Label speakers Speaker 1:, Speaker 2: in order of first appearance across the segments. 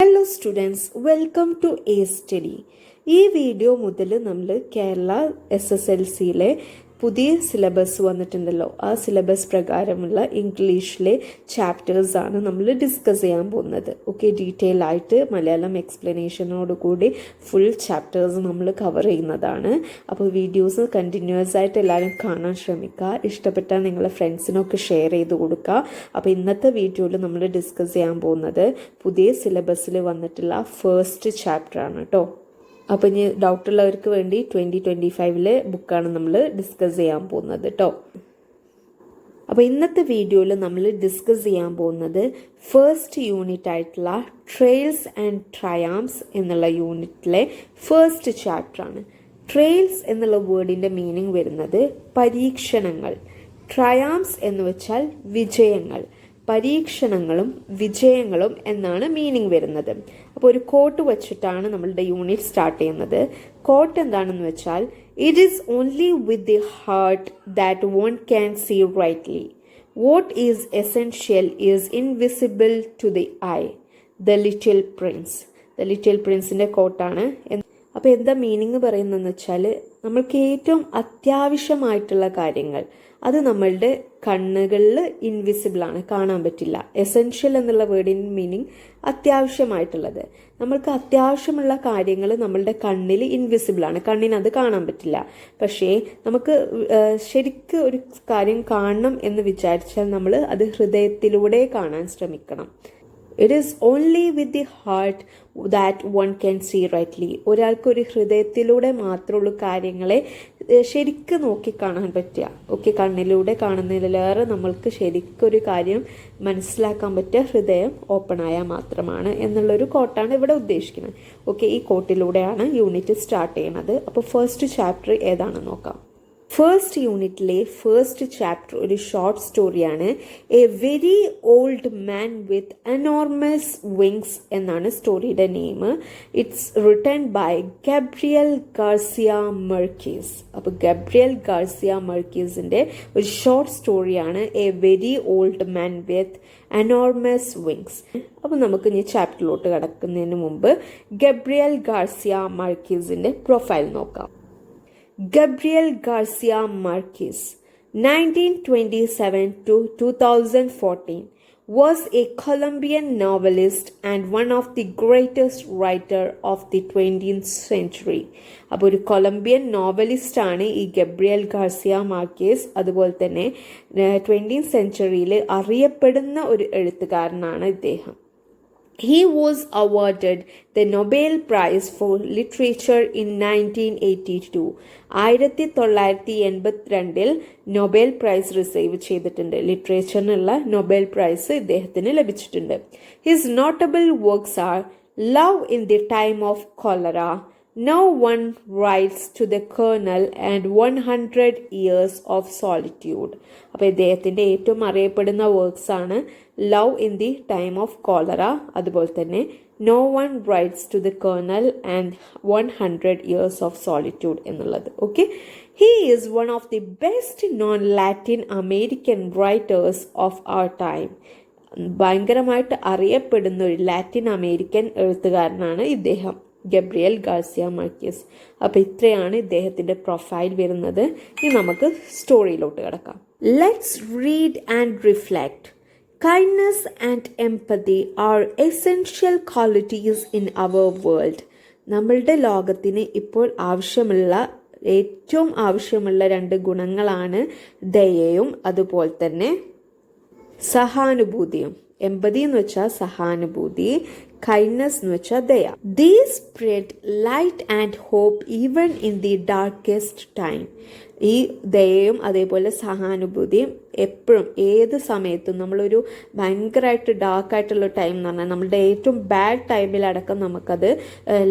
Speaker 1: Hello students, welcome to a study. ഈ video മുതൽ നമ്മൾ കേരള SSLCയിലെ പുതിയ സിലബസ് വന്നിട്ടുണ്ടല്ലോ, ആ സിലബസ് പ്രകാരമുള്ള ഇംഗ്ലീഷിലെ ചാപ്റ്റേഴ്സാണ് നമ്മൾ ഡിസ്കസ് ചെയ്യാൻ പോകുന്നത്. ഓക്കെ, ഡീറ്റെയിൽ ആയിട്ട് മലയാളം എക്സ്പ്ലനേഷനോട് കൂടി ഫുൾ ചാപ്റ്റേഴ്സ് നമ്മൾ കവർ ചെയ്യുന്നതാണ്. അപ്പോൾ വീഡിയോസ് കണ്ടിന്യൂസ് ആയിട്ട് എല്ലാവരും കാണാൻ ശ്രമിക്കുക. ഇഷ്ടപ്പെട്ടാൽ നിങ്ങളുടെ ഫ്രണ്ട്സിനൊക്കെ ഷെയർ ചെയ്ത് കൊടുക്കുക. അപ്പോൾ ഇന്നത്തെ വീഡിയോയിൽ നമ്മൾ ഡിസ്കസ് ചെയ്യാൻ പോകുന്നത് പുതിയ സിലബസിൽ വന്നിട്ടുള്ള ഫസ്റ്റ് ചാപ്റ്ററാണ് കേട്ടോ. അപ്പോൾ ഇനി ഡൗട്ടുള്ളവർക്ക് വേണ്ടി 2025 ബുക്കാണ് നമ്മൾ ഡിസ്കസ് ചെയ്യാൻ പോകുന്നത് കേട്ടോ. അപ്പോൾ ഇന്നത്തെ വീഡിയോയിൽ നമ്മൾ ഡിസ്കസ് ചെയ്യാൻ പോകുന്നത് ഫസ്റ്റ് യൂണിറ്റ് ആയിട്ടുള്ള ട്രയൽസ് ആൻഡ് ട്രയാംസ് എന്നുള്ള യൂണിറ്റിലെ ഫസ്റ്റ് ചാപ്റ്ററാണ്. ട്രയൽസ് എന്നുള്ള വേർഡിൻ്റെ മീനിങ് വരുന്നത് പരീക്ഷണങ്ങൾ. ട്രയാംസ് എന്ന് വെച്ചാൽ വിജയങ്ങൾ. പരീക്ഷണങ്ങളും വിജയങ്ങളും എന്നാണ് മീനിങ് വരുന്നത്. അപ്പോൾ ഒരു കോട്ട് വച്ചിട്ടാണ് നമ്മളുടെ യൂണിറ്റ് സ്റ്റാർട്ട് ചെയ്യുന്നത്. കോട്ട് എന്താണെന്ന് വെച്ചാൽ, it is only with the heart that one can see rightly. What is essential is invisible to the eye. The little prince. The little പ്രിൻസിൻ്റെ കോട്ടാണ്. അപ്പോൾ എന്താ മീനിങ് പറയുന്നതെന്ന് വെച്ചാൽ, നമ്മൾക്ക് ഏറ്റവും അത്യാവശ്യമായിട്ടുള്ള കാര്യങ്ങൾ അത് നമ്മളുടെ കണ്ണുകളിൽ ഇൻവിസിബിളാണ്, കാണാൻ പറ്റില്ല. എസെൻഷ്യൽ എന്നുള്ള വേർഡിൻ്റെ മീനിങ് അത്യാവശ്യമായിട്ടുള്ളത്. നമ്മൾക്ക് അത്യാവശ്യമുള്ള കാര്യങ്ങൾ നമ്മളുടെ കണ്ണിൽ ഇൻവിസിബിളാണ്, കണ്ണിന് അത് കാണാൻ പറ്റില്ല. പക്ഷേ നമുക്ക് ശരിക്കും ഒരു കാര്യം കാണണം എന്ന് വിചാരിച്ചാൽ നമ്മൾ അത് ഹൃദയത്തിലൂടെ കാണാൻ ശ്രമിക്കണം. It is only with the heart that one can see rightly. ഒരാൾക്കൊരു ഹൃദയത്തിലൂടെ മാത്രമുള്ള കാര്യങ്ങളെ ശരിക്കും നോക്കി കാണാൻ പറ്റുക. ഓക്കെ, കണ്ണിലൂടെ കാണുന്നതിലേറെ നമ്മൾക്ക് ശരിക്കൊരു കാര്യം മനസ്സിലാക്കാൻ പറ്റുക ഹൃദയം ഓപ്പൺ ആയാൽ മാത്രമാണ് എന്നുള്ളൊരു കോട്ടാണ് ഇവിടെ ഉദ്ദേശിക്കുന്നത്. ഓക്കെ, ഈ കോട്ടിലൂടെയാണ് യൂണിറ്റ് സ്റ്റാർട്ട് ചെയ്യുന്നത്. അപ്പോൾ ഫസ്റ്റ് ചാപ്റ്റർ ഏതാണെന്ന് നോക്കാം. ഫസ്റ്റ് യൂണിറ്റിലെ ഫസ്റ്റ് ചാപ്റ്റർ ഒരു ഷോർട്ട് സ്റ്റോറിയാണ്. A very old man with enormous wings എന്നാണ് സ്റ്റോറിയുടെ name. It's written by Gabriel Garcia Marquez. അപ്പോൾ ഗബ്രിയൽ ഗാർസിയ മർക്കീസിൻ്റെ ഒരു ഷോർട്ട് സ്റ്റോറിയാണ് a very old man with enormous wings. അപ്പോൾ നമുക്ക് ഇനി ചാപ്റ്ററിലോട്ട് കടക്കുന്നതിന് മുമ്പ് ഗബ്രിയൽ ഗാർസിയ മർക്കീസിൻ്റെ പ്രൊഫൈൽ നോക്കാം. Gabriel Garcia Marquez, 1927 to 2014, was a Colombian novelist and one of the greatest writer of the 20th century. അപ്പോൾ ഒരു കൊളംബിയൻ നോവലിസ്റ്റ് ആണ് ഈ ഗബ്രിയൽ ഗാർസിയ മാർക്കേസ്. അതുപോലെ തന്നെ 20th സെഞ്ച്വറിയിൽ അറിയപ്പെടുന്ന ഒരു എഴുത്തുകാരനാണ് ഇദ്ദേഹം. He was awarded the Nobel Prize for Literature in 1982. 1982 Nobel prize receive ചെയ്തിട്ടുണ്ട്. ലിറ്ററേച്ചറിനുള്ള നൊബേൽ പ്രൈസ് ഇദ്ദേഹത്തിന് ലഭിച്ചിട്ടുണ്ട്. His notable works R love in the time of cholera, No One Writes to the Colonel and 100 Years of Solitude. അപ്പോൾ ഇദ്ദേഹത്തിൻ്റെ ഏറ്റവും അറിയപ്പെടുന്ന works ആണ് love in the time of cholera, അതുപോലെ തന്നെ No One Writes to the Colonel and 100 Years of Solitude എന്നുള്ളത്. Okay, he is one of the best non-Latin American writers of our time. ഭയങ്കരമായിട്ട് അറിയപ്പെടുന്ന ഒരു ലാറ്റിൻ അമേരിക്കൻ എഴുത്തുകാരനാണ് ഇദ്ദേഹം, Gabriel Garcia Marquez. അപ്പോൾ ഇത്രയാണ് ഇദ്ദേഹത്തിൻ്റെ പ്രൊഫൈൽ വരുന്നത്. ഇനി നമുക്ക് സ്റ്റോറിയിലോട്ട് കിടക്കാം. Let's read and reflect. Kindness and empathy are essential qualities in our world. നമ്മളുടെ ലോകത്തിന് ഇപ്പോൾ ഏറ്റവും ആവശ്യമുള്ള രണ്ട് ഗുണങ്ങളാണ് ദയയും അതുപോലെ തന്നെ സഹാനുഭൂതിയും. എമ്പതി എന്ന് വെച്ചാൽ സഹാനുഭൂതി, കൈൻഡ്നസ് എന്ന് വെച്ചാൽ ദയ. These spread light and hope even in the darkest time. ഈ ദയയും അതേപോലെ സഹാനുഭൂതിയും എപ്പോഴും ഏത് സമയത്തും നമ്മളൊരു ഭയങ്കരമായിട്ട് ഡാർക്കായിട്ടുള്ള ടൈം എന്ന് പറഞ്ഞാൽ നമ്മളുടെ ഏറ്റവും ബാഡ് ടൈമിലടക്കം നമുക്കത്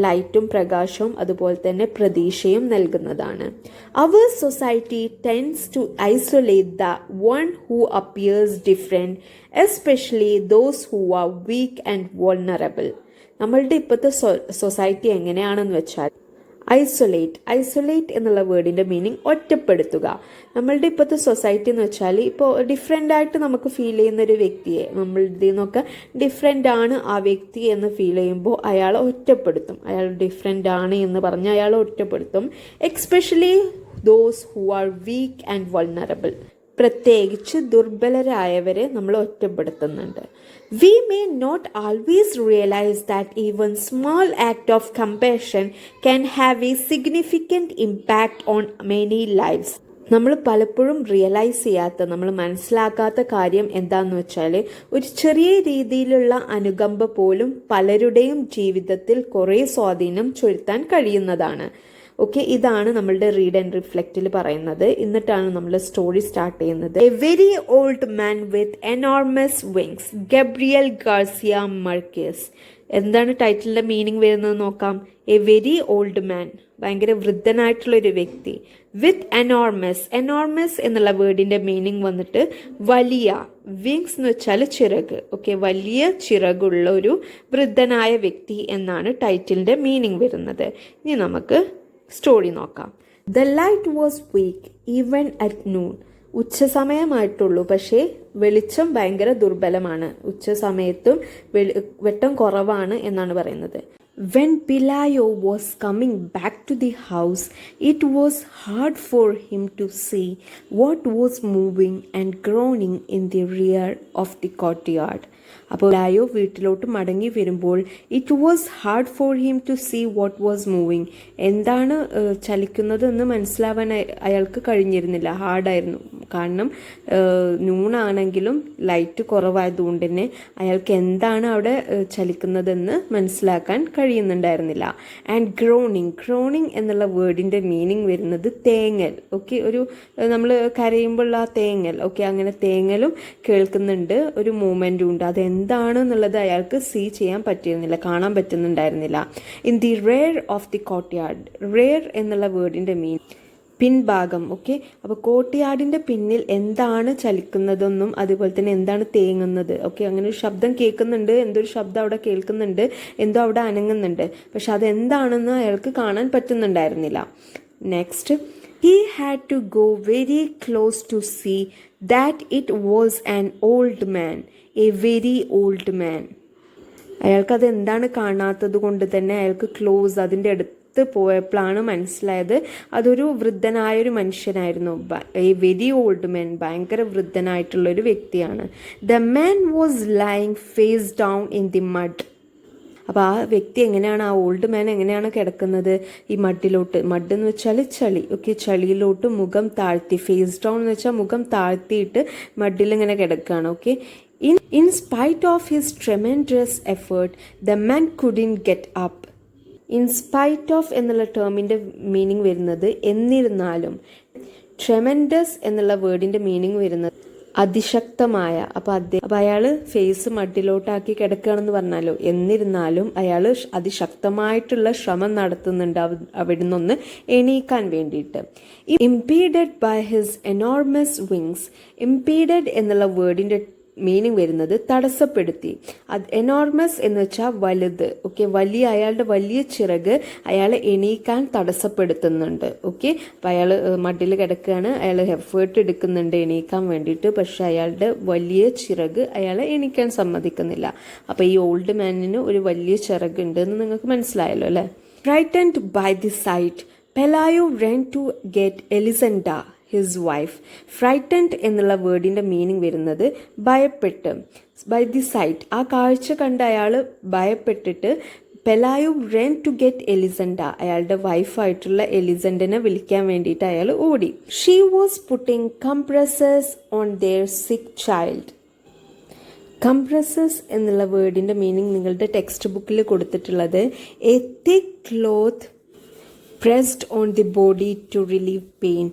Speaker 1: ലൈറ്റും പ്രകാശവും അതുപോലെ തന്നെ പ്രതീക്ഷയും നൽകുന്നതാണ്. അവർ society tends to isolate the one who appears different, especially those who are weak and vulnerable. നമ്മളുടെ ഇപ്പോഴത്തെ സൊസൈറ്റി എങ്ങനെയാണെന്ന് വെച്ചാൽ ഐസൊലേറ്റ് എന്നുള്ള വേർഡിൻ്റെ മീനിങ് ഒറ്റപ്പെടുത്തുക. നമ്മളുടെ ഇപ്പോഴത്തെ സൊസൈറ്റി എന്ന് വെച്ചാൽ ഇപ്പോൾ ഡിഫറെൻ്റ് ആയിട്ട് നമുക്ക് ഫീൽ ചെയ്യുന്ന ഒരു വ്യക്തിയെ നമ്മളുടെ നിന്നൊക്കെ ഡിഫറെൻ്റ് ആണ് ആ വ്യക്തി എന്ന് ഫീൽ ചെയ്യുമ്പോൾ അയാളെ ഒറ്റപ്പെടുത്തും. അയാൾ ഡിഫറെൻ്റ് ആണ് എന്ന് പറഞ്ഞ് അയാളെ ഒറ്റപ്പെടുത്തും. Especially those who are weak and vulnerable. പ്രത്യേകിച്ച് ദുർബലരായവരെ നമ്മൾ ഒറ്റപ്പെടുത്തുന്നുണ്ട്. We may not always realize that even small act of compassion can have a significant impact on many lives. നമ്മൾ പലപ്പോഴും റിയലൈസ് ചെയ്യാത്ത, നമ്മൾ മനസ്സിലാക്കാത്ത കാര്യം എന്താണെന്ന് വെച്ചാൽ ഒരു ചെറിയ രീതിയിലുള്ള അനുകമ്പ പോലും പലരുടെയും ജീവിതത്തിൽ കുറേ സ്വാധീനം ചെലുത്താൻ കഴിയുന്നതാണ്. ഓക്കെ, ഇതാണ് നമ്മളുടെ റീഡ് ആൻഡ് റിഫ്ലക്റ്റിൽ പറയുന്നത്. എന്നിട്ടാണ് നമ്മൾ സ്റ്റോറി സ്റ്റാർട്ട് ചെയ്യുന്നത്. A very old man with enormous wings, Gabriel Garcia Marquez. എന്താണ് ടൈറ്റിലിൻ്റെ മീനിങ് വരുന്നത് നോക്കാം. എ വെരി ഓൾഡ് മാൻ, ഭയങ്കര വൃദ്ധനായിട്ടുള്ളൊരു വ്യക്തി. വിത്ത് എനോർമസ് എന്നുള്ള വേർഡിൻ്റെ മീനിങ് വന്നിട്ട് വലിയ. വിങ്സ് എന്ന് വെച്ചാൽ ചിറക്. ഓക്കെ, വലിയ ചിറകുള്ള ഒരു വൃദ്ധനായ വ്യക്തി എന്നാണ് ടൈറ്റിലിൻ്റെ മീനിങ് വരുന്നത്. ഇനി നമുക്ക് സ്റ്റോറി നോക്കാം. The light was weak even at noon. ഉച്ചസമയമായിട്ടുള്ളൂ, പക്ഷേ വെളിച്ചം ഭയങ്കര ദുർബലമാണ്. ഉച്ചസമയത്തും വെട്ടം കുറവാണ് എന്നാണ് പറയുന്നത്. When Pelayo was coming back to the house, it was hard for him to see what was moving and groaning in the rear of the courtyard. അപ്പോൾ പിലായോ വീട്ടിലോട്ട് മടങ്ങി വരുമ്പോൾ it was hard for him to see what was moving. എന്താണ് ചലിക്കുന്നതെന്ന് മനസ്സിലാവാൻ അയാൾക്ക് കഴിഞ്ഞിരുന്നില്ല. ഹാർഡായിരുന്നു. കാരണം നൂണാണെങ്കിലും ലൈറ്റ് കുറവായതുകൊണ്ട് തന്നെ അയാൾക്ക് എന്താണ് അവിടെ ചലിക്കുന്നതെന്ന് മനസ്സിലാക്കാൻ കഴിയുന്നുണ്ടായിരുന്നില്ല. ആൻഡ് ഗ്രോണിങ് എന്നുള്ള വേർഡിൻ്റെ മീനിങ് വരുന്നത് തേങ്ങൽ. ഓക്കെ, ഒരു നമ്മൾ കരയുമ്പോൾ ആ തേങ്ങൽ. ഓക്കെ, അങ്ങനെ തേങ്ങലും കേൾക്കുന്നുണ്ട്, ഒരു മൂവ്മെൻറ്റും ഉണ്ട്. അതെന്താണെന്നുള്ളത് അയാൾക്ക് സീ ചെയ്യാൻ പറ്റിയിരുന്നില്ല, കാണാൻ പറ്റുന്നുണ്ടായിരുന്നില്ല. In the rear of the courtyard. Rear എന്നുള്ള വേർഡിൻ്റെ പിൻഭാഗം. ഓക്കെ, അപ്പോൾ കോർട്ട്യാർഡിൻ്റെ പിന്നിൽ എന്താണ് ചലിക്കുന്നതെന്നും അതുപോലെ തന്നെ എന്താണ് തേങ്ങുന്നത്. ഓക്കെ, അങ്ങനെ ഒരു ശബ്ദം കേൾക്കുന്നുണ്ട്, എന്തൊരു ശബ്ദം അവിടെ കേൾക്കുന്നുണ്ട്, എന്തോ അവിടെ അനങ്ങുന്നുണ്ട്, പക്ഷെ അതെന്താണെന്ന് അയാൾക്ക് കാണാൻ പറ്റുന്നുണ്ടായിരുന്നില്ല. Next, he had to go very close to see that it was an old man, a very old man. അയാൾക്കത് എന്താണ് കാണാത്തത് കൊണ്ട് തന്നെ അയാൾക്ക് ക്ലോസ്, അതിൻ്റെ അടുത്ത് പോയപ്പോഴാണ് മനസ്സിലായത് അതൊരു വൃദ്ധനായൊരു മനുഷ്യനായിരുന്നു. എ വെരി ഓൾഡ് മാൻ, ഭയങ്കര വൃദ്ധനായിട്ടുള്ളൊരു വ്യക്തിയാണ്. The man was lying face down in the mud. അപ്പോൾ ആ വ്യക്തി എങ്ങനെയാണ്, ആ ഓൾഡ് മാൻ എങ്ങനെയാണ് കിടക്കുന്നത്? ഈ മഡ് എന്ന് വെച്ചാൽ ചളി. ഓക്കെ, ചളിയിലോട്ട് മുഖം താഴ്ത്തി. ഫേസ് ഡൗൺ എന്ന് വെച്ചാൽ മുഖം താഴ്ത്തിയിട്ട് മഡിലിങ്ങനെ കിടക്കുകയാണ്. Okay, in spite of his tremendous effort the man couldn't get up. In spite of എന്നുള്ള ടേമിൻ്റെ മീനിങ് വരുന്നത് എന്നിരുന്നാലും. ട്രെമൻഡസ് എന്നുള്ള വേർഡിൻ്റെ മീനിങ് വരുന്നത് അതിശക്തമായ. അപ്പോൾ അയാൾ ഫേസ് മഡിലോട്ടാക്കി കിടക്കുകയാണെന്ന് പറഞ്ഞാലോ, എന്നിരുന്നാലും അയാൾ അതിശക്തമായിട്ടുള്ള ശ്രമം നടത്തുന്നുണ്ട് അവിടെ നിന്നൊന്ന് എണീക്കാൻ വേണ്ടിയിട്ട്. ഇംപീഡഡ് ബൈ ഹിസ് എനോർമസ് വിങ്സ്. ഇംപീഡഡ് എന്നുള്ള വേർഡിൻ്റെ മീനിങ് വരുന്നത് തടസ്സപ്പെടുത്തി. എനോർമസ് എന്ന് വെച്ചാൽ വലുത്. ഓക്കെ, അയാളുടെ വലിയ ചിറക് അയാളെ എണീക്കാൻ തടസ്സപ്പെടുത്തുന്നുണ്ട്. ഓക്കെ, അപ്പോൾ അയാൾ മഡിൽ കിടക്കുകയാണ്, അയാൾ എഫേർട്ട് എടുക്കുന്നുണ്ട് എണീക്കാൻ വേണ്ടിയിട്ട്, പക്ഷെ അയാളുടെ വലിയ ചിറക് അയാളെ എണീക്കാൻ സമ്മതിക്കുന്നില്ല. അപ്പോൾ ഈ ഓൾഡ് മാനിന് ഒരു വലിയ ചിറക് ഉണ്ട് എന്ന് നിങ്ങൾക്ക് മനസ്സിലായല്ലോ അല്ലേ. Frightened by the sight Pelayo ran to get Elisenda his wife. Frightened എന്നുള്ള വേർഡിൻ്റെ മീനിങ് വരുന്നത് ഭയപ്പെട്ട്. ബൈ ദി സൈറ്റ്, ആ കാഴ്ച കണ്ട് അയാൾ ഭയപ്പെട്ടിട്ട് പെലായോ ran to get എലിസൻഡ, അയാളുടെ വൈഫായിട്ടുള്ള എലിസൻഡിനെ വിളിക്കാൻ വേണ്ടിയിട്ട് അയാൾ ഓടി. She was putting compresses on their sick child. Compresses എന്നുള്ള വേർഡിൻ്റെ മീനിങ് നിങ്ങളുടെ ടെക്സ്റ്റ് ബുക്കിൽ കൊടുത്തിട്ടുള്ളത് a thick cloth pressed on the body to relieve pain.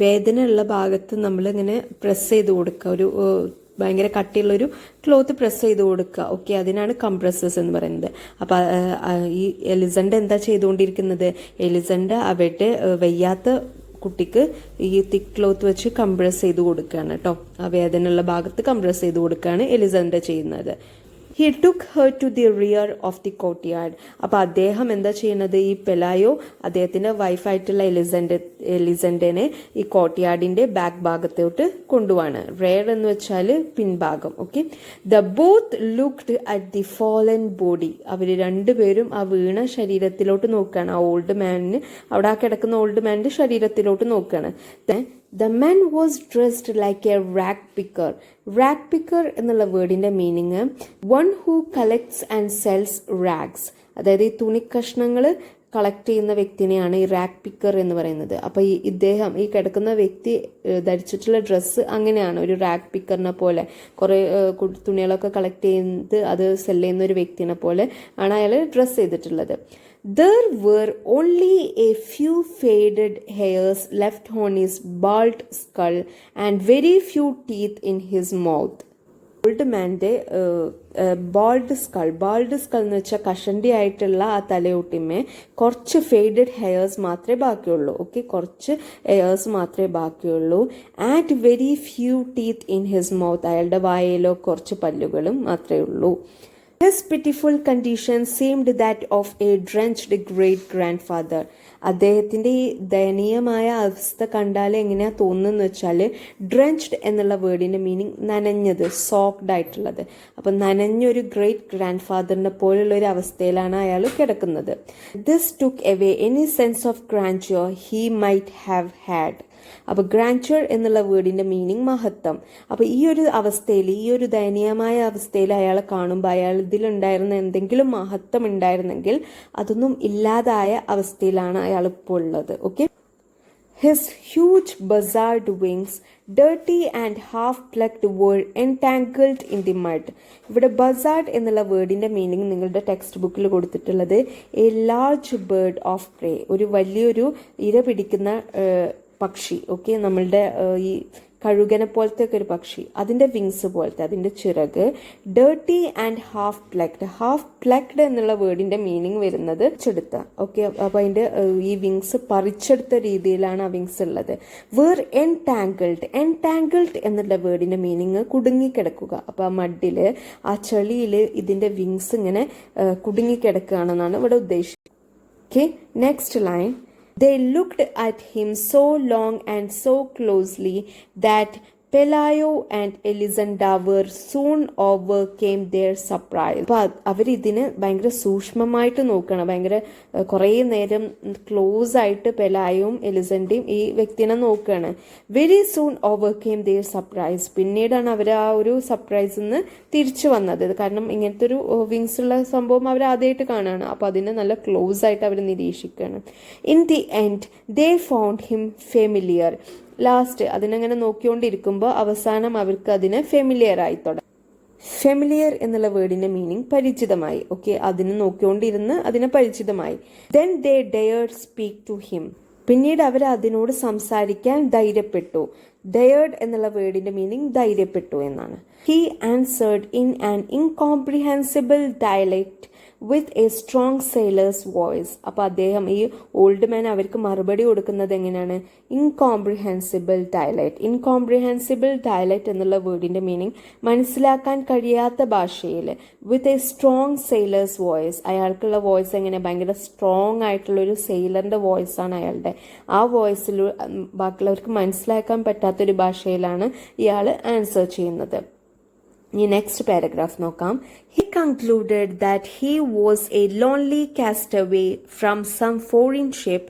Speaker 1: വേദന ഉള്ള ഭാഗത്ത് നമ്മളിങ്ങനെ പ്രസ് ചെയ്ത് കൊടുക്കുക, ഒരു ഭയങ്കര കട്ടിയുള്ളൊരു ക്ലോത്ത് പ്രസ് ചെയ്ത് കൊടുക്കുക. ഓക്കെ, അതിനാണ് കംപ്രസേഴ്സ് എന്ന് പറയുന്നത്. അപ്പോൾ ഈ എലിസണ്ട എന്താ ചെയ്തുകൊണ്ടിരിക്കുന്നത്? എലിസണ്ട അവിടെ വയ്യാത്ത കുട്ടിക്ക് ഈ തിക്ക് ക്ലോത്ത് വെച്ച് കംപ്രസ് ചെയ്ത് കൊടുക്കുകയാണ് കേട്ടോ. ആ വേദനയുള്ള ഭാഗത്ത് കംപ്രസ് ചെയ്ത് കൊടുക്കുകയാണ് എലിസണ്ട ചെയ്യുന്നത്. He took her to the rear of the courtyard. അപ്പോൾ അദ്ദേഹം എന്താ ചെയ്യുന്നത്, ഈ പെലായോ അദ്ദേഹത്തിൻ്റെ വൈഫായിട്ടുള്ള എലിസൻഡനെ ഈ കോർട്ട്യാർഡിൻ്റെ ബാക്ക് ഭാഗത്തോട്ട് കൊണ്ടുപോവാണ്. റെയർ എന്ന് വെച്ചാൽ പിൻഭാഗം. Okay. The both looked at the fallen body. അവർ രണ്ടുപേരും ആ വീണ ശരീരത്തിലോട്ട് നോക്കുകയാണ്. ആ ഓൾഡ് മാനിന്, അവിടെ ആ കിടക്കുന്ന ഓൾഡ് മാനിൻ്റെ ശരീരത്തിലോട്ട് നോക്കുകയാണ്. The man was dressed like a rag picker. Rag picker എന്നുള്ള വേർഡിൻ്റെ meaning one who collects and sells rags. അതായത് ഈ തുണിക്കഷ്ണങ്ങൾ കളക്ട് ചെയ്യുന്ന വ്യക്തിനെയാണ് ഈ റാഗ് പിക്കർ എന്ന് പറയുന്നത്. അപ്പോൾ ഇദ്ദേഹം ഈ കിടക്കുന്ന വ്യക്തി ധരിച്ചിട്ടുള്ള ഡ്രസ്സ് അങ്ങനെയാണ്, ഒരു റാഗ് പിക്കറിനെ പോലെ കുറേ തുണികളൊക്കെ കളക്ട് ചെയ്ത് അത് സെല് ചെയ്യുന്ന ഒരു വ്യക്തിനെ പോലെ ആണ് അയാൾ ഡ്രസ്സ് ചെയ്തിട്ടുള്ളത്. There were only a few faded hairs left on his bald skull and very few teeth in his mouth. Old മാൻ്റെ ബാൾഡ് സ്കൾ എന്ന് വെച്ചാൽ കഷണ്ടി ആയിട്ടുള്ള ആ തലയോട്ടിമേ കുറച്ച് ഫെയ്ഡഡ് ഹെയർസ് മാത്രമേ ബാക്കിയുള്ളൂ. ഓക്കെ, കുറച്ച് ഹെയർസ് മാത്രമേ ബാക്കിയുള്ളൂ. And very few teeth in his mouth. അയാളുടെ വായയിലോ കുറച്ച് പല്ലുകളും മാത്രമേ ഉള്ളൂ. His pitiful condition seemed that of a drenched great-grandfather. അദ്ദേഹത്തിൻ്റെ ഈ ദയനീയമായ അവസ്ഥ കണ്ടാൽ എങ്ങനെയാണ് തോന്നുന്നതെന്ന് വെച്ചാൽ, ഡ്രെഞ്ച്ഡ് എന്നുള്ള വേർഡിൻ്റെ മീനിങ് നനഞ്ഞത്, സോക്ഡ് ആയിട്ടുള്ളത്. അപ്പം നനഞ്ഞൊരു ഗ്രേറ്റ് ഗ്രാൻഡ് ഫാദറിനെ പോലുള്ള ഒരു അവസ്ഥയിലാണ് അയാൾ കിടക്കുന്നത്. This took away any sense of grandeur he might have had. അപ്പോൾ ഗ്രാൻഡ്യൂർ എന്നുള്ള വേർഡിൻ്റെ മീനിങ് മഹത്വം. അപ്പോൾ ഈ ഒരു അവസ്ഥയിൽ, ഈ ഒരു ദയനീയമായ അവസ്ഥയിൽ അയാളെ കാണുമ്പോൾ അയാൾ ഇതിലുണ്ടായിരുന്ന എന്തെങ്കിലും മഹത്വം ഉണ്ടായിരുന്നെങ്കിൽ അതൊന്നും ഇല്ലാതായ അവസ്ഥയിലാണ് അയാൾ ഇപ്പോൾ ഉള്ളത്. Okay. His huge buzzard wings dirty and half plucked were entangled in the mud. ഇവിടെ ബസാർഡ് എന്നുള്ള വേർഡിൻ്റെ മീനിങ് നിങ്ങളുടെ ടെക്സ്റ്റ് ബുക്കിൽ കൊടുത്തിട്ടുള്ളത് എ ലാർജ് ബേർഡ് ഓഫ് പ്രേ, ഒരു വലിയൊരു ഇര പിടിക്കുന്ന പക്ഷി. ഓക്കെ, നമ്മളുടെ ഈ കഴുകനെ പോലത്തെ ഒക്കെ ഒരു പക്ഷി, അതിൻ്റെ വിങ്സ് പോലത്തെ, അതിൻ്റെ ചിറക്. ഡേർട്ടി ആൻഡ് ഹാഫ് പ്ലക്ഡ് എന്നുള്ള വേർഡിൻ്റെ മീനിങ് വരുന്നത് ചെടുത്ത. ഓക്കെ, അപ്പോൾ അതിൻ്റെ ഈ വിങ്സ് പറിച്ചെടുത്ത രീതിയിലാണ് ആ വിങ്സ് ഉള്ളത്. വേർ എൻടാങ്കിൾഡ് എന്നുള്ള വേർഡിൻ്റെ മീനിങ് കുടുങ്ങിക്കിടക്കുക. അപ്പോൾ ആ മഡിൽ, ആ ചെളിയിൽ ഇതിൻ്റെ വിങ്സ് ഇങ്ങനെ കുടുങ്ങിക്കിടക്കുകയാണെന്നാണ് ഇവിടെ ഉദ്ദേശിച്ചത്. Okay, next line. They looked at him so long and so closely that Pelayo and Elisandra soon overcame their surprise. അപ്പോൾ അവരിതിനെ ഭയങ്കര സൂക്ഷ്മമായിട്ട് നോക്കണം, ഭയങ്കര കുറേ നേരം ക്ലോസ് ആയിട്ട് പെലായും എലിസണ്ടയും ഈ വ്യക്തിനെ നോക്കുകയാണ്. Very soon overcame their surprise. പിന്നീടാണ് അവർ ആ ഒരു സർപ്രൈസിൽ നിന്ന് തിരിച്ചു വന്നത്. കാരണം ഇങ്ങനത്തെ ഒരു വിങ്സ് ഉള്ള സംഭവം അവർ ആദ്യമായിട്ട് കാണുകയാണ്. അപ്പോൾ അതിനെ നല്ല ക്ലോസ് ആയിട്ട് അവർ നിരീക്ഷിക്കുകയാണ്. In the end they found him familiar. Last അതിനങ്ങനെ നോക്കിക്കൊണ്ടിരിക്കുമ്പോൾ അവസാനം അവർക്ക് അതിന് ഫെമിലിയർ ആയി തുടങ്ങി. ഫെമിലിയർ എന്നുള്ള വേർഡിന്റെ മീനിങ് പരിചിതമായി. ഓക്കെ, അതിന് നോക്കിക്കൊണ്ടിരുന്ന് അതിനെ പരിചിതമായി. Then they dared speak to him. പിന്നീട് അവർ അതിനോട് സംസാരിക്കാൻ ധൈര്യപ്പെട്ടു. ഡെയർഡ് എന്നുള്ള വേർഡിന്റെ മീനിങ് ധൈര്യപ്പെട്ടു എന്നാണ്. He answered in an incomprehensible dialect with a strong sailor's voice. അപ്പോൾ അദ്ദേഹം, ഈ ഓൾഡ് മാൻ അവർക്ക് മറുപടി കൊടുക്കുന്നത് എങ്ങനെയാണ്? ഇൻകോംപ്രിഹെൻസിബിൾ ഡയലക്ട് എന്നുള്ള വേർഡിൻ്റെ മീനിങ് മനസ്സിലാക്കാൻ കഴിയാത്ത ഭാഷയിൽ. With a strong sailor's voice. അയാൾക്കുള്ള വോയിസ് എങ്ങനെ? ഭയങ്കര സ്ട്രോങ് ആയിട്ടുള്ളൊരു സെയിലറിൻ്റെ വോയിസാണ് അയാളുടെ. ആ വോയിസിൽ ബാക്കിയുള്ളവർക്ക് മനസ്സിലാക്കാൻ പറ്റാത്തൊരു ഭാഷയിലാണ് ഇയാൾ ആൻസർ ചെയ്യുന്നത്. ഈ നെക്സ്റ്റ് പാരഗ്രാഫ് നോക്കാം. He concluded that he was a lonely castaway from some foreign ship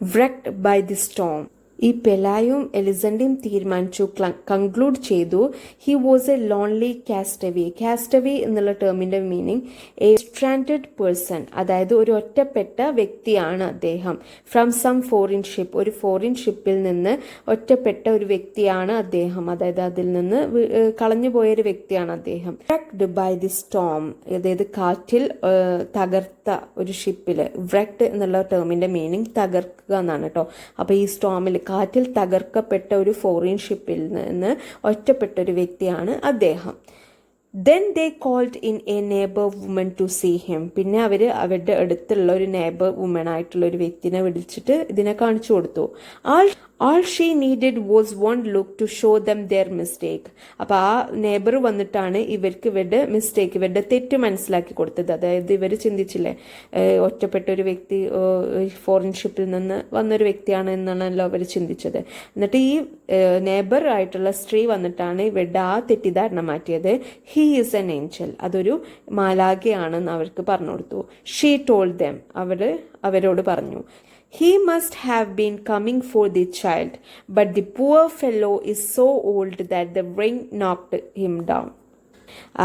Speaker 1: wrecked by the storm. ഈ പെലായും എലിസണ്ടയും തീരുമാനിച്ചു, കൺക്ലൂഡ് ചെയ്തു, he was A lonely castaway എന്നുള്ള ടേമിൻ്റെ മീനിങ് എ സ്ട്രാൻഡഡ് പേഴ്സൺ, അതായത് ഒരു ഒറ്റപ്പെട്ട വ്യക്തിയാണ് അദ്ദേഹം. ഫ്രം സം ഫോറിൻ ഷിപ്പ്, ഒരു ഫോറിൻ ഷിപ്പിൽ നിന്ന് ഒറ്റപ്പെട്ട ഒരു വ്യക്തിയാണ് അദ്ദേഹം, അതായത് അതിൽ നിന്ന് കളഞ്ഞുപോയൊരു വ്യക്തിയാണ് അദ്ദേഹം. വ്രെക്ഡ് ബൈ ദി സ്റ്റോം, അതായത് കാറ്റിൽ തകർത്ത ഒരു ഷിപ്പിൽ. വ്രെക്ഡ് എന്നുള്ള ടേമിൻ്റെ മീനിങ് തകർക്കുക എന്നാണ് കേട്ടോ. അപ്പോൾ ഈ സ്റ്റോമിൽ, കാറ്റിൽ തകർക്കപ്പെട്ട ഒരു ഫോറിൻ ഷിപ്പിൽ നിന്ന് ഒറ്റപ്പെട്ട ഒരു വ്യക്തിയാണ് അദ്ദേഹം. Then they called in a neighbor woman to see him. പിന്നെ അവരുടെ അടുത്തുള്ള ഒരു നെയ്ബർ വുമൺ ആയിട്ടുള്ള ഒരു വ്യക്തിനെ വിളിച്ചിട്ട് ഇതിനെ കാണിച്ചു കൊടുത്തു. All she needed was one look to show them their mistake. അപ്പോൾ ആ നെയ്ബർ വന്നിട്ടാണ് ഇവർക്ക് ഇവരുടെ മിസ്റ്റേക്ക്, ഇവരുടെ തെറ്റ് മനസ്സിലാക്കി കൊടുത്തത്. അതായത് ഇവർ ചിന്തിച്ചില്ലേ, ഒറ്റപ്പെട്ട ഒരു വ്യക്തി ഫോറിൻ ഷിപ്പിൽ നിന്ന് വന്നൊരു വ്യക്തിയാണ് എന്നാണല്ലോ അവർ ചിന്തിച്ചത്. എന്നിട്ട് ഈ നെയ്ബർ ആയിട്ടുള്ള സ്ത്രീ വന്നിട്ടാണ് ഇവരുടെ ആ തെറ്റിദ്ധാരണ മാറ്റിയത്. ഹീ ഈസ് എൻ ഏഞ്ചൽ, അതൊരു മാലാഖയാണെന്ന് അവർക്ക് പറഞ്ഞു കൊടുത്തു. ഷീ ടോൾഡ് ദം, അവരോട് പറഞ്ഞു, he must have been coming for the child, but the poor fellow is so old that the rain knocked him down.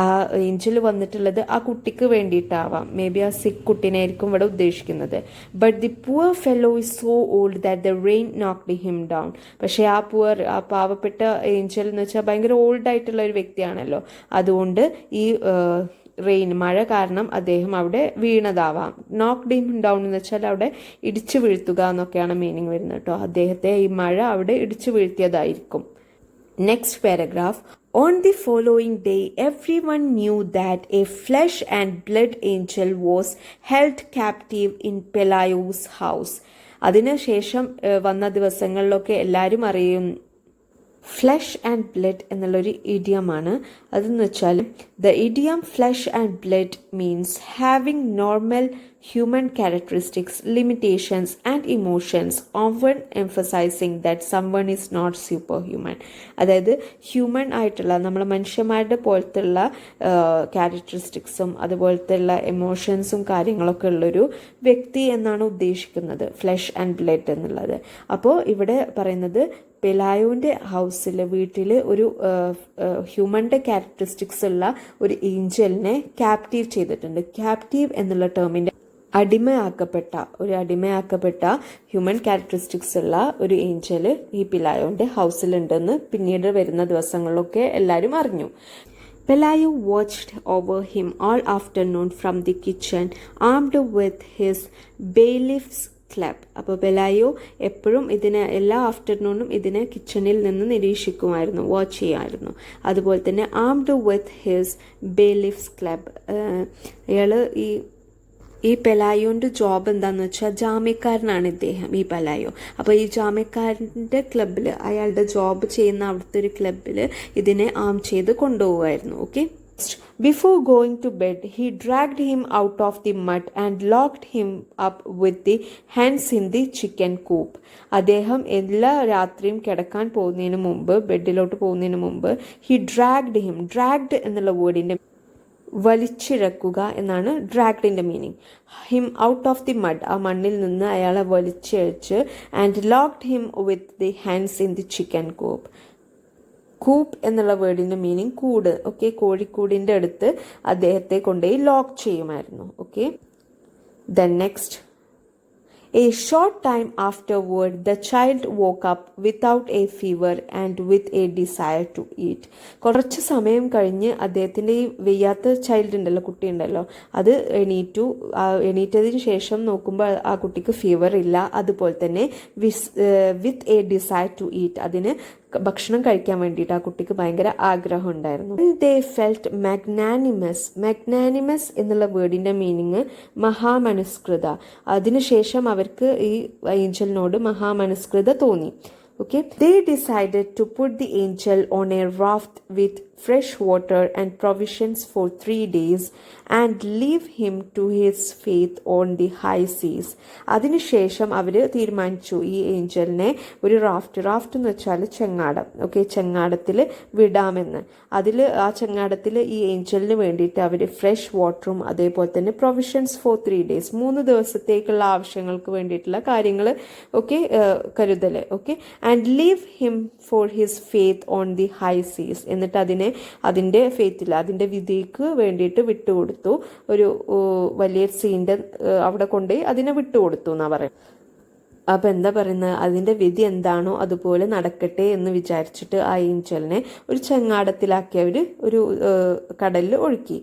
Speaker 1: ആ ഏഞ്ചൽ വന്നിട്ടുള്ളത് ആ കുട്ടിക്ക് വേണ്ടിയിട്ടാവാം, മേ ബി ആ സിക്ക് കുട്ടീനായിരിക്കും ഇവിടെ ഉദ്ദേശിക്കുന്നത്. But the poor fellow is so old that the rain knocked him down. പക്ഷേ ആ പാവപ്പെട്ട ഏഞ്ചൽ എന്ന് വെച്ചാൽ ഭയങ്കര ഓൾഡ് ആയിട്ടുള്ള ഒരു വ്യക്തിയാണല്ലോ, അതുകൊണ്ട് ഈ മഴ കാരണം അദ്ദേഹം അവിടെ വീണതാവാം. നോക്ക്ഡ് ഹിം ഡൗൺ എന്ന് വെച്ചാൽ അവിടെ ഇടിച്ചു വീഴ്ത്തുക എന്നൊക്കെയാണ് മീനിങ് വരുന്നത് കേട്ടോ. അദ്ദേഹത്തെ ഈ മഴ അവിടെ ഇടിച്ചു വീഴ്ത്തിയതായിരിക്കും. Next paragraph. On the following day, everyone knew that a flesh and blood angel was held captive in Pelayo's house. അതിനുശേഷം വന്ന ദിവസങ്ങളിലൊക്കെ എല്ലാവരും അറിയും ഫ്ലഷ് ആൻഡ് ബ്ലഡ് എന്നുള്ളൊരു ഇഡിയമാണ്. അതെന്ന് വെച്ചാൽ the idiom flesh and blood means having normal human characteristics, limitations and emotions, often emphasizing that someone is not superhuman. അതായത് human ആയിട്ടുള്ള നമ്മൾ മനുഷ്യന്മാരുടെ പോലത്തുള്ള ക്യാരക്ടറിസ്റ്റിക്സും അതുപോലത്തെയുള്ള എമോഷൻസും കാര്യങ്ങളൊക്കെ ഉള്ളൊരു വ്യക്തി എന്നാണ് ഉദ്ദേശിക്കുന്നത് ഫ്ലഷ് ആൻഡ് ബ്ലഡ് എന്നുള്ളത്. അപ്പോൾ ഇവിടെ പറയുന്നത് പെലായോൻ്റെ ഹൗസിൽ വീട്ടിൽ ഒരു ഹ്യൂമൻ്റെ ക്യാരക്ടറിസ്റ്റിക്സ് ഉള്ള ഒരു ഏഞ്ചലിനെ ക്യാപ്റ്റീവ് ചെയ്തിട്ടുണ്ട്. ക്യാപ്റ്റീവ് എന്നുള്ള ടേമിൻ്റെ അടിമയാക്കപ്പെട്ട ഹ്യൂമൻ ക്യാരക്ടറിസ്റ്റിക്സ് ഉള്ള ഒരു ഏഞ്ചൽ ഈ പിലായോൻ്റെ ഹൗസിലുണ്ടെന്ന് പിന്നീട് വരുന്ന ദിവസങ്ങളിലൊക്കെ എല്ലാവരും അറിഞ്ഞു. Pelayo watched over him all afternoon from the kitchen, armed with his bailiff's club. അപ്പോൾ പെലായോ എപ്പോഴും എല്ലാ ആഫ്റ്റർനൂണും ഇതിനെ കിച്ചണിൽ നിന്ന് നിരീക്ഷിക്കുമായിരുന്നു, വാച്ച് ചെയ്യുമായിരുന്നു. അതുപോലെ തന്നെ ആംഡ് വിത്ത് ഹിസ് ബേലിഫ്സ് ക്ലബ്. അയാൾ ഈ പെലായോൻ്റെ ജോബ് എന്താണെന്ന് വെച്ചാൽ ജാമ്യക്കാരനാണ് ഇദ്ദേഹം, ഈ പെലായോ. അപ്പോൾ ഈ ജാമ്യക്കാരൻ്റെ ക്ലബിൽ അയാളുടെ ജോബ് ചെയ്യുന്ന അവിടുത്തെ ഒരു ക്ലബിൽ ഇതിനെ ആം ചെയ്ത് കൊണ്ടുപോകുമായിരുന്നു. Okay. Before going to bed, he dragged him out of the mud and locked him up with the hens in the chicken coop. അദ്ദേഹം എല്ലാ രാത്രിയും കിടക്കാൻ പോകുന്നതിന് മുമ്പ്, ബെഡിലോട്ട് പോകുന്നതിന് മുമ്പ്, dragged എന്നുള്ള വേർഡിൻ്റെ വലിച്ചിഴക്കുക എന്നാണ് ഡ്രാഗ്ഡിൻ്റെ meaning. Him out of the mud, ആ മണ്ണിൽ നിന്ന് അയാളെ വലിച്ചിഴച്ച്, and locked him with the hands in the chicken coop. Coop എന്നുള്ള വേർഡിൻ്റെ മീനിങ് കൂട്. ഓക്കെ, കോഴിക്കൂടിൻ്റെ അടുത്ത് അദ്ദേഹത്തെ കൊണ്ടുപോയി ലോക്ക് ചെയ്യുമായിരുന്നു. Okay. Then next. A short time afterward, the child woke up without a fever and with a desire to eat. കുറച്ച് സമയം കഴിഞ്ഞ് അദ്ദേഹത്തിൻ്റെ ഈ വെയ്യാത്ത ചൈൽഡ് ഉണ്ടല്ലോ, കുട്ടി ഉണ്ടല്ലോ, അത് എണീറ്റതിന് ശേഷം നോക്കുമ്പോൾ ആ കുട്ടിക്ക് ഫീവർ ഇല്ല. അതുപോലെ തന്നെ with a desire to eat, അതിന് ഭക്ഷണം കഴിക്കാൻ വേണ്ടിയിട്ട് ആ കുട്ടിക്ക് ഭയങ്കര ആഗ്രഹം ഉണ്ടായിരുന്നു. ദേ ഫെൽറ്റ് മാഗ്നാനിമസ് എന്നുള്ള വേർഡിൻ്റെ മീനിങ് മഹാമനുസ്കൃത. അതിനുശേഷം അവർക്ക് ഈ ഏഞ്ചലിനോട് മഹാമനുസ്കൃത തോന്നി. Okay, they decided to put the angel on a raft with fresh water and provisions for 3 days and leave him to his fate on the high seas. അതിനുശേഷം അവർ തീരുമാനിച്ചു ഈ ഏഞ്ചലിനെ ഒരു റാഫ്റ്റ് എന്ന് വെച്ചാൽ ചെങ്ങാടം, ഓക്കെ, ചെങ്ങാടത്തിൽ വിടാമെന്ന്. ആ ചെങ്ങാടത്തിൽ ഈ ഏഞ്ചലിന് വേണ്ടിയിട്ട് അവർ ഫ്രഷ് വാട്ടറും അതേപോലെ തന്നെ പ്രൊവിഷൻസ് ഫോർ 3 days, 3 ദിവസത്തേക്കുള്ള ആവശ്യങ്ങൾക്ക് വേണ്ടിയിട്ടുള്ള കാര്യങ്ങൾ, ഓക്കെ, കരുതൽ, okay, and leave him for his faith on the high സീസ്. എന്നിട്ട് അതിൻ്റെ ഫെയ്ത്തിൽ, അതിൻ്റെ വിധിക്ക് വേണ്ടിയിട്ട് വിട്ടുകൊടുത്തു. ഒരു വലിയ സീൻ്റെ അവിടെ കൊണ്ടുപോയി അതിനെ വിട്ടുകൊടുത്തു എന്നാണ് പറയുന്നത്. അപ്പോൾ എന്താ പറയുന്നത്, അതിൻ്റെ വിധി എന്താണോ അതുപോലെ നടക്കട്ടെ എന്ന് വിചാരിച്ചിട്ട് ആ ഏഞ്ചലിനെ ഒരു ചെങ്ങാടത്തിലാക്കി അവർ ഒരു കടലിൽ ഒഴുക്കി.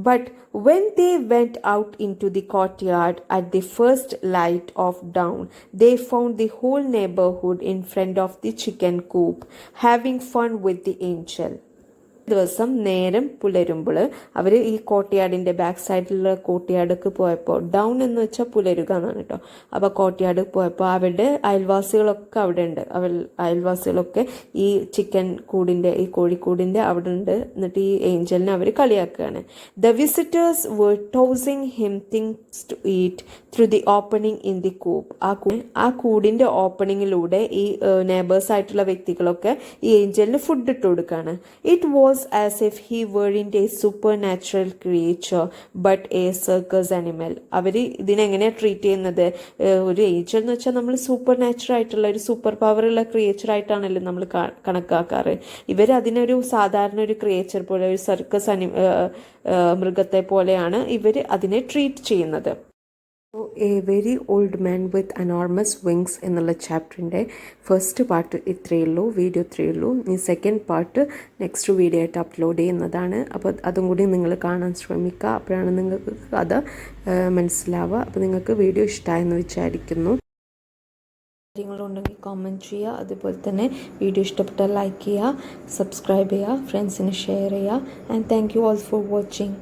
Speaker 1: But when they went out into the courtyard at the first light of dawn, they found the whole neighborhood in front of the chicken coop having fun with the angel. ദിവസം നേരം പുലരുമ്പോൾ അവർ ഈ കോട്ടയാടിൻ്റെ ബാക്ക് സൈഡിലുള്ള കോട്ടയാടൊക്കെ പോയപ്പോൾ, down എന്ന് വെച്ചാൽ പുലരുക എന്നാണ് കേട്ടോ. അപ്പോൾ കോട്ടയാട് പോയപ്പോൾ അവരുടെ അയൽവാസികളൊക്കെ അവിടെ ഉണ്ട്. അയൽവാസികളൊക്കെ ഈ ചിക്കൻ കൂടിൻ്റെ, ഈ കോഴിക്കൂടിൻ്റെ അവിടെ ഉണ്ട്. എന്നിട്ട് ഈ ഏഞ്ചലിനെ അവർ കളിയാക്കുകയാണ്. The visitors were tossing him things to eat through the opening in the coop. ആ കൂടിൻ്റെ ഓപ്പണിങ്ങിലൂടെ ഈ നെയ്ബേഴ്സ് ആയിട്ടുള്ള വ്യക്തികളൊക്കെ ഈ ഏഞ്ചലിന് ഫുഡ് ഇട്ട് കൊടുക്കുകയാണ്. It was as if he weren't a supernatural creature but a circus animal. അവർ ഇതിനെങ്ങനെയാണ് ട്രീറ്റ് ചെയ്യുന്നത്? ഒരു ഏഞ്ചൽ എന്ന് വെച്ചാൽ നമ്മൾ സൂപ്പർ നാച്ചുറൽ ആയിട്ടുള്ള ഒരു സൂപ്പർ പവറുള്ള ക്രിയേച്ചർ ആയിട്ടാണല്ലോ നമ്മൾ കണക്കാക്കാറ്. ഇവർ അതിനൊരു സാധാരണ ഒരു ക്രിയേച്ചർ പോലെ, ഒരു സർക്കസ് മൃഗത്തെ പോലെയാണ് ഇവർ അതിനെ ട്രീറ്റ് ചെയ്യുന്നത്. A very old man with enormous wings എന്നുള്ള ചാപ്റ്ററിൻ്റെ ഫസ്റ്റ് പാർട്ട് ഇത്രയേ ഉള്ളൂ, വീഡിയോ ഇത്രയേ ഉള്ളൂ. ഇനി സെക്കൻഡ് പാർട്ട് നെക്സ്റ്റ് വീഡിയോ ആയിട്ട് അപ്ലോഡ് ചെയ്യുന്നതാണ്. അപ്പോൾ അതും കൂടി നിങ്ങൾ കാണാൻ ശ്രമിക്കുക. അപ്പോഴാണ് നിങ്ങൾക്ക് അത് മനസ്സിലാവുക. അപ്പോൾ നിങ്ങൾക്ക് വീഡിയോ ഇഷ്ടമായെന്ന് വിചാരിക്കുന്നു. കാര്യങ്ങളുണ്ടെങ്കിൽ കമൻറ്റ് ചെയ്യുക. അതുപോലെ തന്നെ വീഡിയോ ഇഷ്ടപ്പെട്ടാൽ ലൈക്ക് ചെയ്യുക, സബ്സ്ക്രൈബ് ചെയ്യുക, ഫ്രണ്ട്സിന് ഷെയർ ചെയ്യുക. And thank you all for watching.